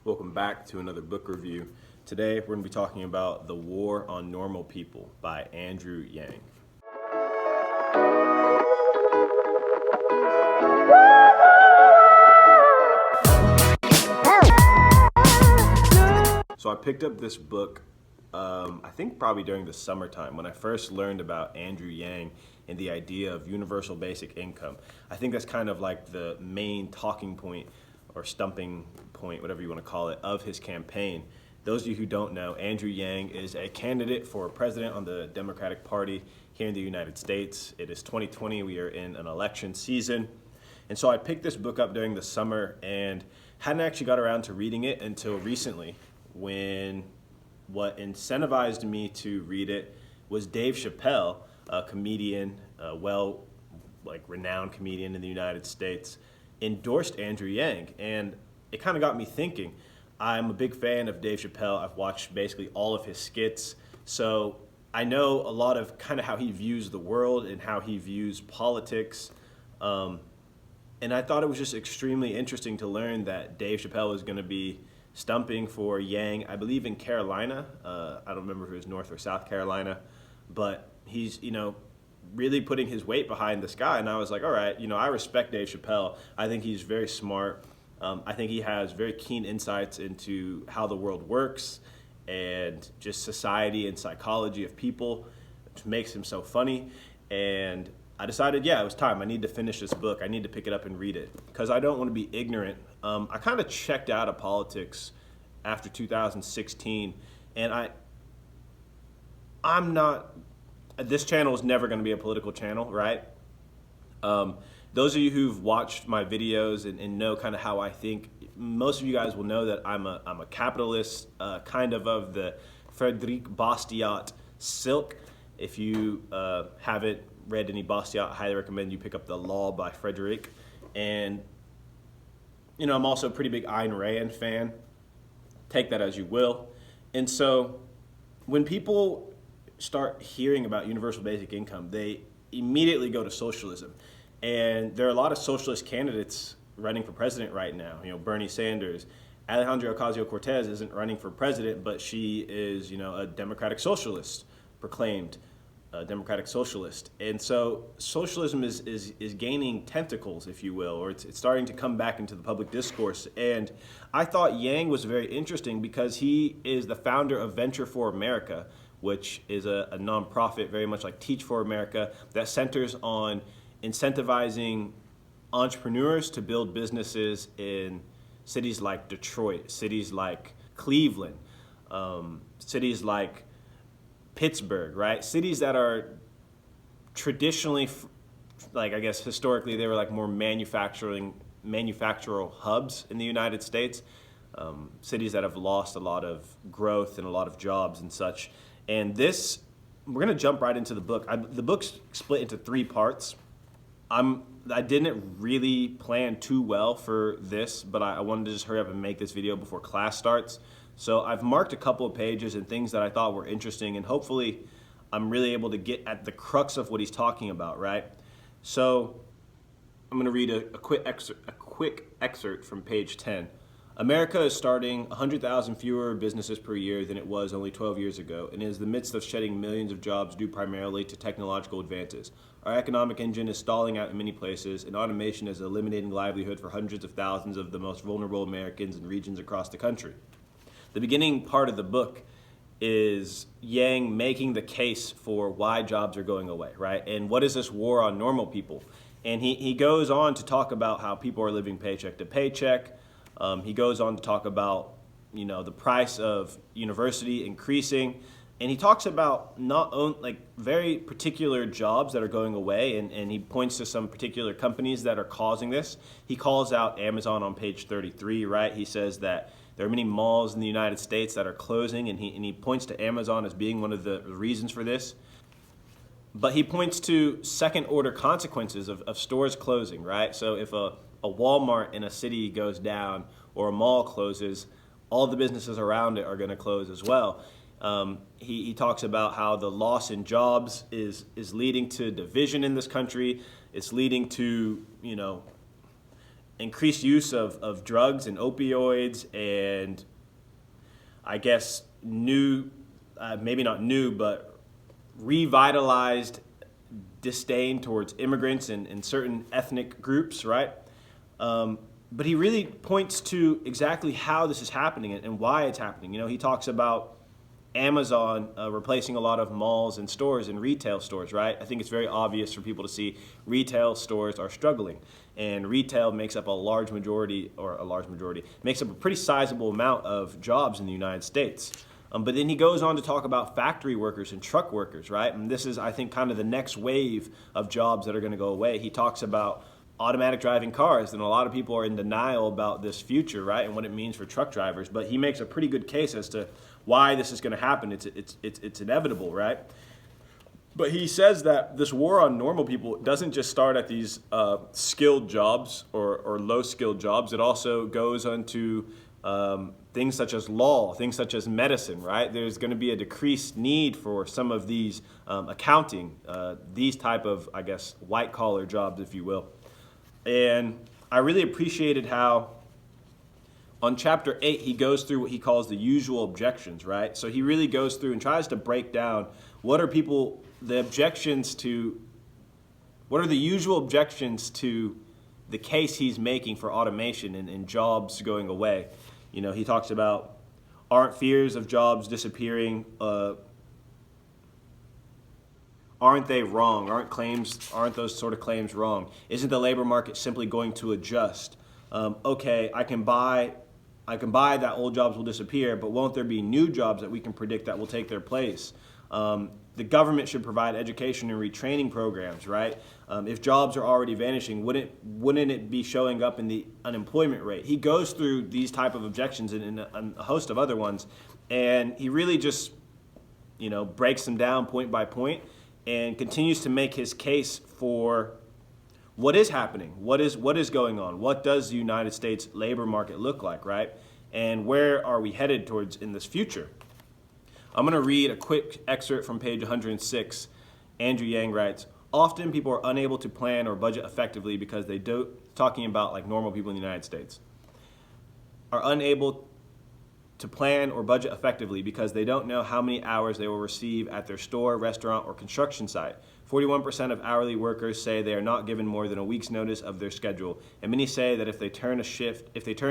Welcome back to another book review. Today we're going to be talking about The War on Normal People by Andrew Yang. So I picked up this book, I think probably during the summertime when I first learned about Andrew Yang and the idea of universal basic income. I think that's kind of like the main talking point or stumping point, whatever you want to call it, of his campaign. Those of you who don't know, Andrew Yang is a candidate for president on the Democratic Party here in the United States. It is 2020, we are in an election season. And so I picked this book up during the summer and hadn't actually got around to reading it until recently, when what incentivized me to read it was Dave Chappell, a comedian, renowned comedian in the United States, endorsed Andrew Yang, and it kind of got me thinking. I'm a big fan of Dave Chappell. I've watched basically all of his skits, so I know a lot of kind of how he views the world and how he views politics, and I thought it was just extremely interesting to learn that Dave Chappell is going to be stumping for Yang, I believe in Carolina. I don't remember if it was North or South Carolina, but he's, really putting his weight behind this guy. And I was like, all right, I respect Dave Chappell. I think he's very smart. I think he has very keen insights into how the world works and just society and psychology of people, which makes him so funny. And I decided, it was time. I need to finish this book. I need to pick it up and read it because I don't want to be ignorant. I kind of checked out of politics after 2016, and I'm not. This channel is never going to be a political channel, right? Those of you who've watched my videos and know kind of how I think, most of you guys will know that I'm a capitalist, kind of the Frederick Bastiat silk. If you haven't read any Bastiat, I highly recommend you pick up The Law by Frederick. And I'm also a pretty big Ayn Rand fan. Take that as you will. And so when people start hearing about universal basic income, they immediately go to socialism. And there are a lot of socialist candidates running for president right now. Bernie Sanders. Alejandra Ocasio-Cortez isn't running for president, but she is, a democratic socialist, proclaimed democratic socialist. And so socialism is gaining tentacles, if you will, or it's starting to come back into the public discourse. And I thought Yang was very interesting because he is the founder of Venture for America, which is a nonprofit very much like Teach for America that centers on incentivizing entrepreneurs to build businesses in cities like Detroit, cities like Cleveland, cities like Pittsburgh, right? Cities that are traditionally, historically, they were like more manufactural hubs in the United States. Cities that have lost a lot of growth and a lot of jobs and such. And this, we're going to jump right into the book. The book's split into 3 parts. I didn't really plan too well for this, but I wanted to just hurry up and make this video before class starts. So I've marked a couple of pages and things that I thought were interesting, and hopefully I'm really able to get at the crux of what he's talking about, right? So I'm going to read a quick excerpt from page 10. America is starting 100,000 fewer businesses per year than it was only 12 years ago, and is in the midst of shedding millions of jobs due primarily to technological advances. Our economic engine is stalling out in many places, and automation is eliminating livelihood for hundreds of thousands of the most vulnerable Americans in regions across the country. The beginning part of the book is Yang making the case for why jobs are going away, right? And what is this war on normal people? And he goes on to talk about how people are living paycheck to paycheck. He goes on to talk about, the price of university increasing. And he talks about very particular jobs that are going away, and he points to some particular companies that are causing this. He calls out Amazon on page 33, right? He says that there are many malls in the United States that are closing, and he points to Amazon as being one of the reasons for this. But he points to second-order consequences of stores closing, right? So if a Walmart in a city goes down or a mall closes, all the businesses around it are going to close as well. He talks about how the loss in jobs is leading to division in this country. It's leading to, increased use of drugs and opioids, and I guess new, maybe not new, but revitalized disdain towards immigrants and certain ethnic groups, right? But he really points to exactly how this is happening and why it's happening. You know, he talks about Amazon replacing a lot of malls and stores and retail stores, right? I think it's very obvious for people to see retail stores are struggling, and retail makes up makes up a pretty sizable amount of jobs in the United States. But then he goes on to talk about factory workers and truck workers, right? And this is, I think, kind of the next wave of jobs that are going to go away. He talks about automatic driving cars, and a lot of people are in denial about this future, right, and what it means for truck drivers. But he makes a pretty good case as to why this is going to happen. It's inevitable, right? But he says that this war on normal people doesn't just start at these skilled jobs or low-skilled jobs. It also goes onto things such as law, things such as medicine, right? There's going to be a decreased need for some of these accounting, these type of, I guess, white-collar jobs, if you will. And I really appreciated how on chapter 8, he goes through what he calls the usual objections, right? So he really goes through and tries to break down what are the usual objections to the case he's making for automation and jobs going away. You know, he talks about, aren't fears of jobs disappearing, aren't they wrong? Aren't those sort of claims wrong? Isn't the labor market simply going to adjust? Okay, I can buy that old jobs will disappear, but won't there be new jobs that we can predict that will take their place? The government should provide education and retraining programs, right? If jobs are already vanishing, wouldn't it be showing up in the unemployment rate? He goes through these type of objections and a host of other ones, and he really just, you know, breaks them down point by point and continues to make his case for what is happening, what is going on, what does the United States labor market look like, right? And where are we headed towards in this future? I'm going to read a quick excerpt from page 106. Andrew Yang writes, often people are unable to plan or budget effectively because they don't, talking about like normal people in the United States, are unable to plan or budget effectively because they don't know how many hours they will receive at their store, restaurant, or construction site. 41% of hourly workers say they are not given more than a week's notice of their schedule, and many say that if they turn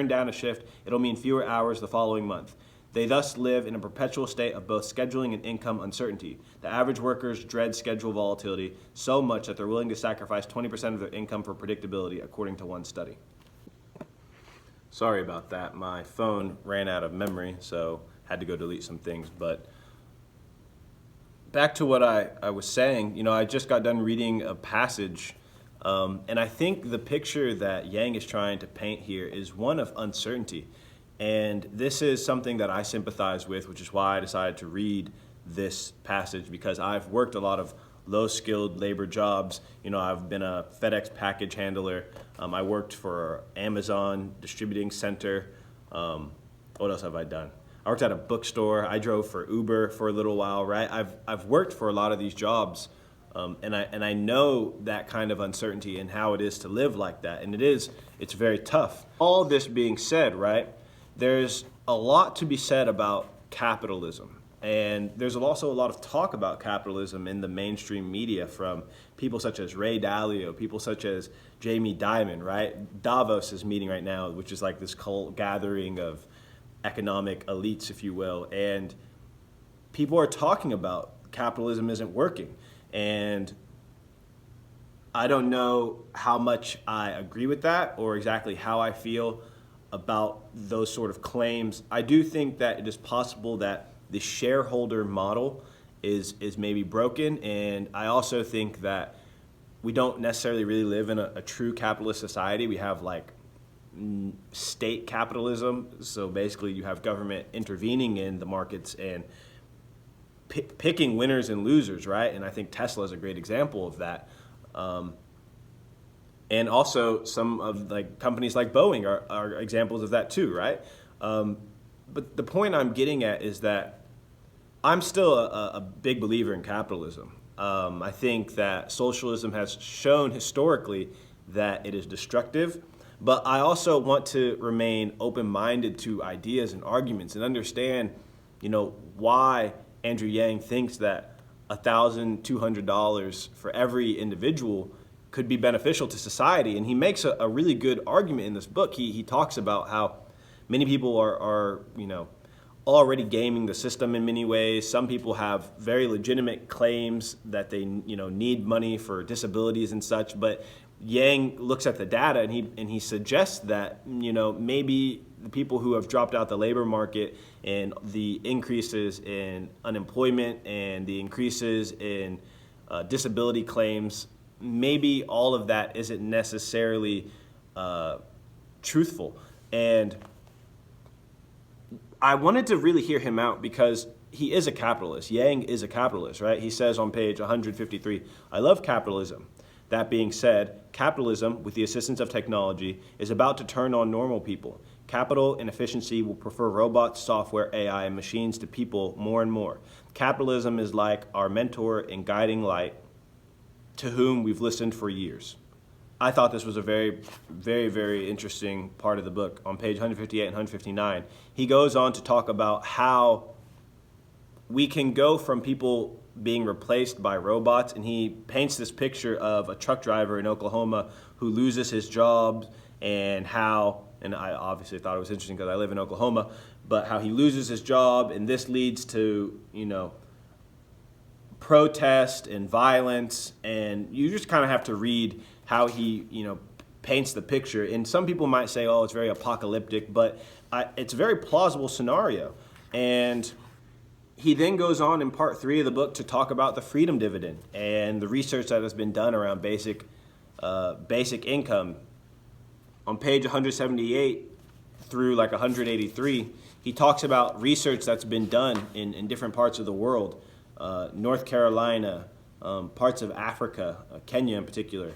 down a shift, it'll mean fewer hours the following month. They thus live in a perpetual state of both scheduling and income uncertainty. The average workers dread schedule volatility so much that they're willing to sacrifice 20% of their income for predictability, according to one study. Sorry about that. My phone ran out of memory, so had to go delete some things. But back to what I was saying, you know, I just got done reading a passage, and I think the picture that Yang is trying to paint here is one of uncertainty. And this is something that I sympathize with, which is why I decided to read this passage, because I've worked a lot of low-skilled labor jobs. You know, I've been a FedEx package handler. I worked for Amazon distributing center. What else have I done? I worked at a bookstore. I drove for Uber for a little while, right? I've worked for a lot of these jobs, and I know that kind of uncertainty and how it is to live like that. And it's very tough. All this being said, right, there's a lot to be said about capitalism. And there's also a lot of talk about capitalism in the mainstream media from people such as Ray Dalio, people such as Jamie Dimon, right? Davos is meeting right now, which is like this cult gathering of economic elites, if you will. And people are talking about capitalism isn't working. And I don't know how much I agree with that or exactly how I feel about those sort of claims. I do think that it is possible that the shareholder model is maybe broken, and I also think that we don't necessarily really live in a true capitalist society. We have like state capitalism, so basically you have government intervening in the markets and picking winners and losers, right? And I think Tesla is a great example of that. And also some of like companies like Boeing are examples of that too, right? But the point I'm getting at is that I'm still a big believer in capitalism. I think that socialism has shown historically that it is destructive, But I also want to remain open-minded to ideas and arguments and understand, why Andrew Yang thinks that $1,200 for every individual could be beneficial to society. And he makes a really good argument in this book. He talks about how many people are already gaming the system in many ways. Some people have very legitimate claims that they need money for disabilities and such, but Yang looks at the data and he suggests that maybe the people who have dropped out the labor market and the increases in unemployment and the increases in disability claims, maybe all of that isn't necessarily truthful. And I wanted to really hear him out because he is a capitalist. Yang is a capitalist, right? He says on page 153, "I love capitalism. That being said, capitalism, with the assistance of technology, is about to turn on normal people. Capital and efficiency will prefer robots, software, AI, and machines to people more and more. Capitalism is like our mentor and guiding light to whom we've listened for years." I thought this was a very, very, very interesting part of the book. On page 158 and 159, he goes on to talk about how we can go from people being replaced by robots, and he paints this picture of a truck driver in Oklahoma who loses his job, and I obviously thought it was interesting because I live in Oklahoma, but how he loses his job, and this leads to, protest and violence, and you just kind of have to read how he, paints the picture. And some people might say, oh, it's very apocalyptic, but it's a very plausible scenario. And he then goes on in part 3 of the book to talk about the Freedom Dividend and the research that has been done around basic income. On page 178 through 183, he talks about research that's been done in different parts of the world, North Carolina, parts of Africa, Kenya in particular,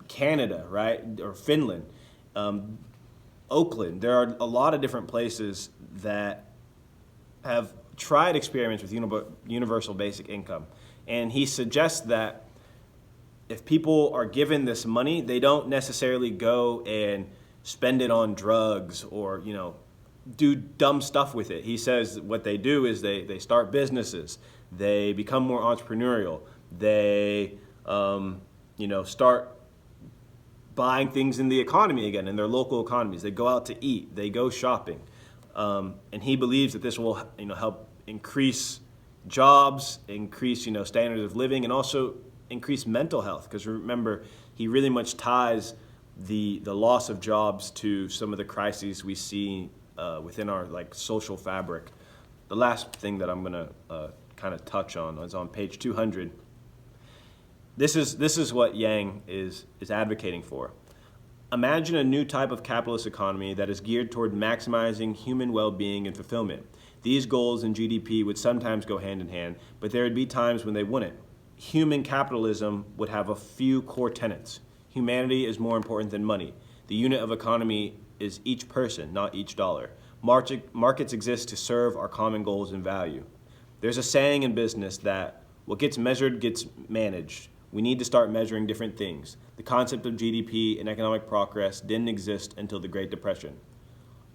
Canada, right, or Finland, Oakland. There are a lot of different places that have tried experiments with universal basic income. And he suggests that if people are given this money, they don't necessarily go and spend it on drugs or, do dumb stuff with it. He says what they do is they start businesses, they become more entrepreneurial, they, start buying things in the economy again, in their local economies. They go out to eat, they go shopping. And he believes that this will, help increase jobs, increase, standards of living, and also increase mental health. Because remember, he really much ties the loss of jobs to some of the crises we see within our social fabric. The last thing that I'm going to kind of touch on is on page 200. This is what Yang is advocating for. Imagine a new type of capitalist economy that is geared toward maximizing human well-being and fulfillment. These goals and GDP would sometimes go hand in hand, but there would be times when they wouldn't. Human capitalism would have a few core tenets. Humanity is more important than money. The unit of economy is each person, not each dollar. Markets exist to serve our common goals and value. There's a saying in business that what gets measured gets managed. We need to start measuring different things. The concept of GDP and economic progress didn't exist until the Great Depression.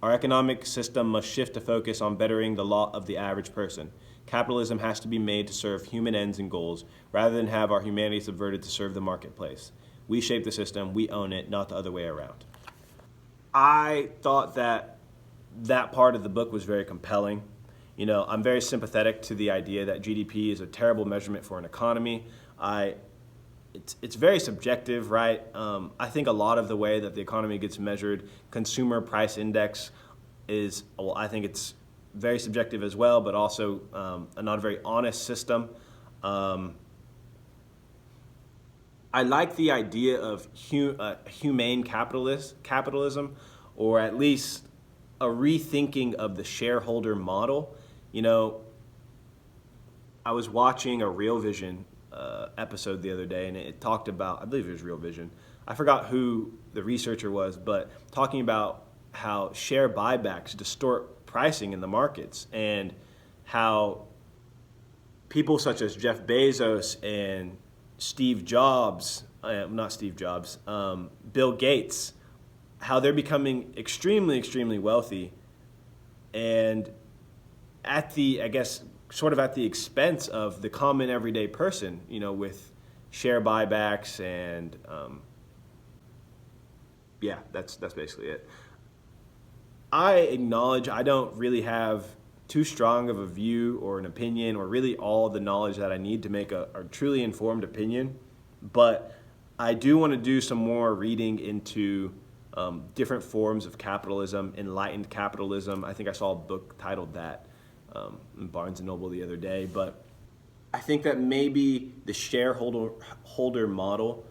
Our economic system must shift to focus on bettering the lot of the average person. Capitalism has to be made to serve human ends and goals, rather than have our humanity subverted to serve the marketplace. We shape the system, we own it, not the other way around. I thought that part of the book was very compelling. I'm very sympathetic to the idea that GDP is a terrible measurement for an economy. It's very subjective, right? I think a lot of the way that the economy gets measured, consumer price index I think it's very subjective as well, but also not a very honest system. I like the idea of humane capitalism, or at least a rethinking of the shareholder model. I was watching a Real Vision episode the other day, and it talked about, I believe it was Real Vision, I forgot who the researcher was, but talking about how share buybacks distort pricing in the markets, and how people such as Jeff Bezos and Bill Gates how they're becoming extremely, extremely wealthy, and at the, I guess, sort of at the expense of the common everyday person, with share buybacks and yeah, that's basically it. I acknowledge I don't really have too strong of a view or an opinion or really all the knowledge that I need to make a truly informed opinion, but I do want to do some more reading into different forms of capitalism, enlightened capitalism. I think I saw a book titled that in Barnes & Noble the other day, but I think that maybe the shareholder model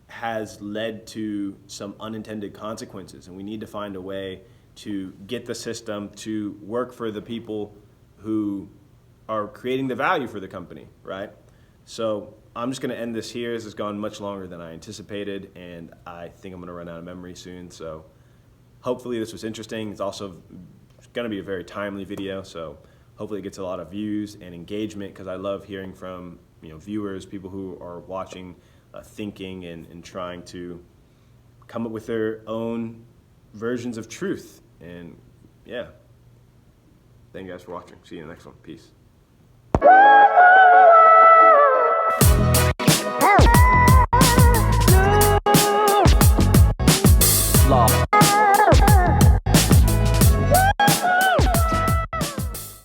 has led to some unintended consequences, and we need to find a way to get the system to work for the people who are creating the value for the company, right? So I'm just going to end this here. This has gone much longer than I anticipated, and I think I'm going to run out of memory soon. So hopefully this was interesting. It's also going to be a very timely video, so hopefully it gets a lot of views and engagement, because I love hearing from viewers, people who are watching, thinking and trying to come up with their own versions of truth. And yeah, thank you guys for watching. See you in the next one. Peace.